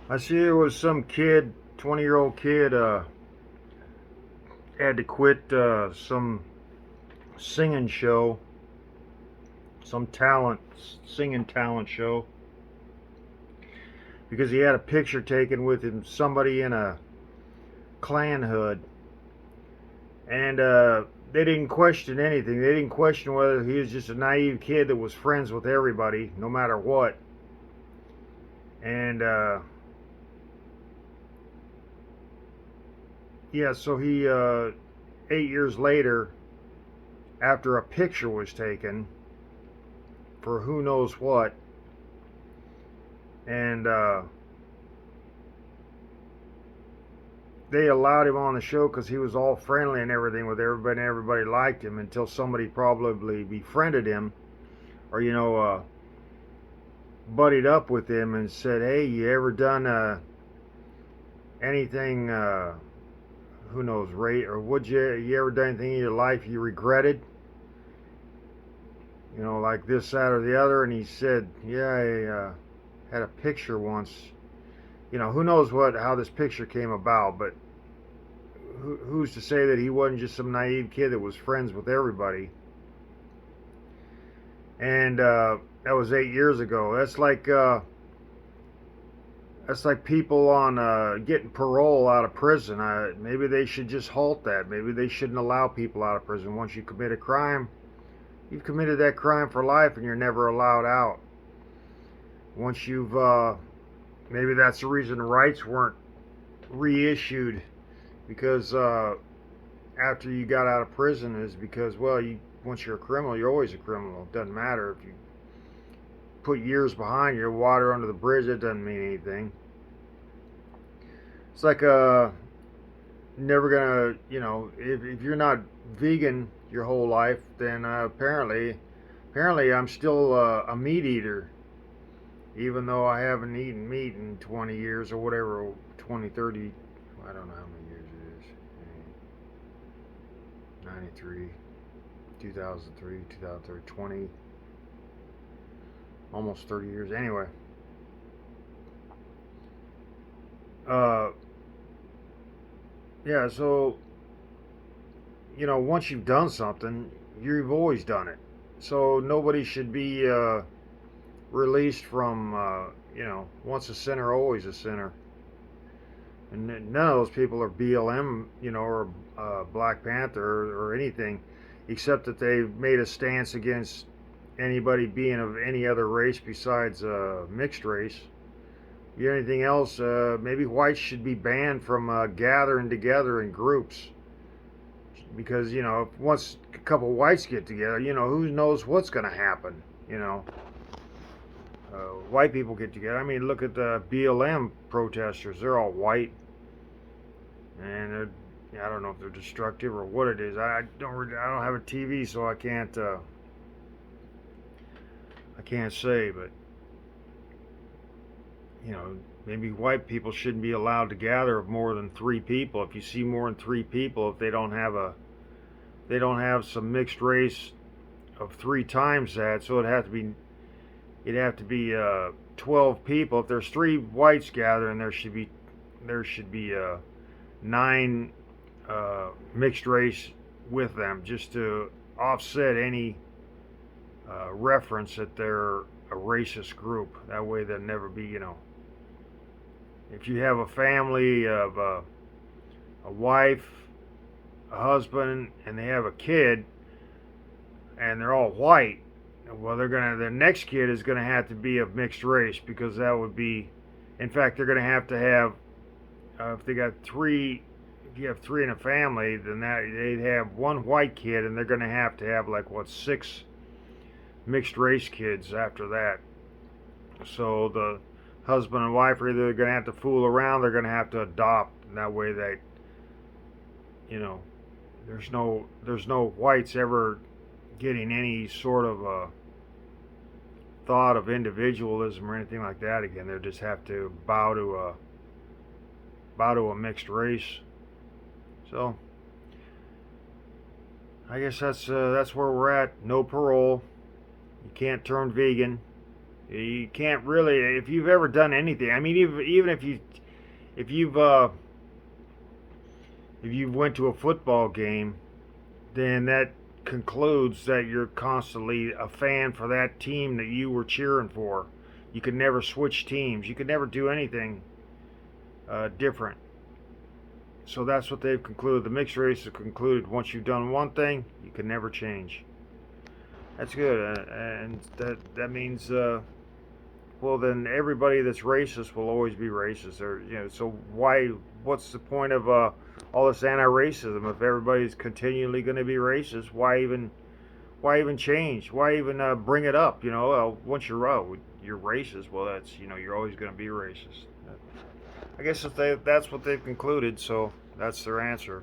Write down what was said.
I see it was some kid, 20-year-old kid, had to quit some singing show, some singing talent show, because he had a picture taken with him, somebody in a Klan hood, and they didn't question anything. They didn't question whether he was just a naive kid that was friends with everybody, no matter what. And yeah, so he 8 years later, after a picture was taken for who knows what, and they allowed him on the show because he was all friendly and everything with everybody, and everybody liked him until somebody probably befriended him, or buddied up with him and said, "Hey, you ever done anything? Who knows, rate or would you ever done anything in your life you regretted? Like this, that, or the other?" And he said, "Yeah, I had a picture once. Who knows how this picture came about, but who's to say that he wasn't just some naive kid that was friends with everybody?" And that was 8 years ago. That's like people on getting parole out of prison. Maybe they should just halt that. Maybe they shouldn't allow people out of prison. Once you commit a crime, you've committed that crime for life, and you're never allowed out. Once you've maybe that's the reason rights weren't reissued, because after you got out of prison, is because, well, once you're a criminal, you're always a criminal. It doesn't matter if you put years behind you, water under the bridge. It doesn't mean anything. It's like never gonna, if you're not vegan your whole life, then apparently I'm still a meat eater, even though I haven't eaten meat in 20 years or whatever, 20, 30, I don't know how many years it is. 93, 2003, 2003, 20, almost 30 years. Anyway, uh, yeah, so, once you've done something, you've always done it. So nobody should be released from, once a sinner, always a sinner. And none of those people are BLM, or Black Panther or anything, except that they've made a stance against anybody being of any other race besides mixed race. Anything else, maybe whites should be banned from gathering together in groups, because if once a couple whites get together, who knows what's going to happen. You know, White people get together. I mean, look at the BLM protesters. They're all white, and I don't know if they're destructive or what it is. I don't have a TV, so I can't say, but maybe white people shouldn't be allowed to gather of more than 3 people. If you see more than 3 people, if they don't have some mixed race of 3 times that, so it'd have to be 12 people. If there's 3 whites gathering, there should be 9 mixed race with them, just to offset any reference that they're a racist group. That way they'll never be, if you have a family of a wife, a husband, and they have a kid, and they're all white, well, the next kid is gonna have to be of mixed race, because that would be, in fact, they're gonna have if they got 3, if you have 3 in a family, then they'd have 1 white kid, and they're gonna have to have, like, what, 6 mixed race kids after that. So the husband and wife are either going to have to fool around, they're going to have to adopt, and that way you know there's no whites ever getting any sort of thought of individualism or anything like that again. They'll just have to bow to a mixed race. So I guess that's where we're at. No parole. You can't turn vegan. You can't really, if you've ever done anything. I mean, even if you've uh, if you went to a football game, then that concludes that you're constantly a fan for that team that you were cheering for. You could never switch teams. You could never do anything different. So that's what they've concluded. The mixed race has concluded once you've done one thing, you can never change. That's good, and that means well, then everybody that's racist will always be racist. Or so why? What's the point of all this anti-racism if everybody's continually going to be racist? Why even change? Why even bring it up? Once you're racist, well, that's you're always going to be racist. I guess if that's what they've concluded, so that's their answer.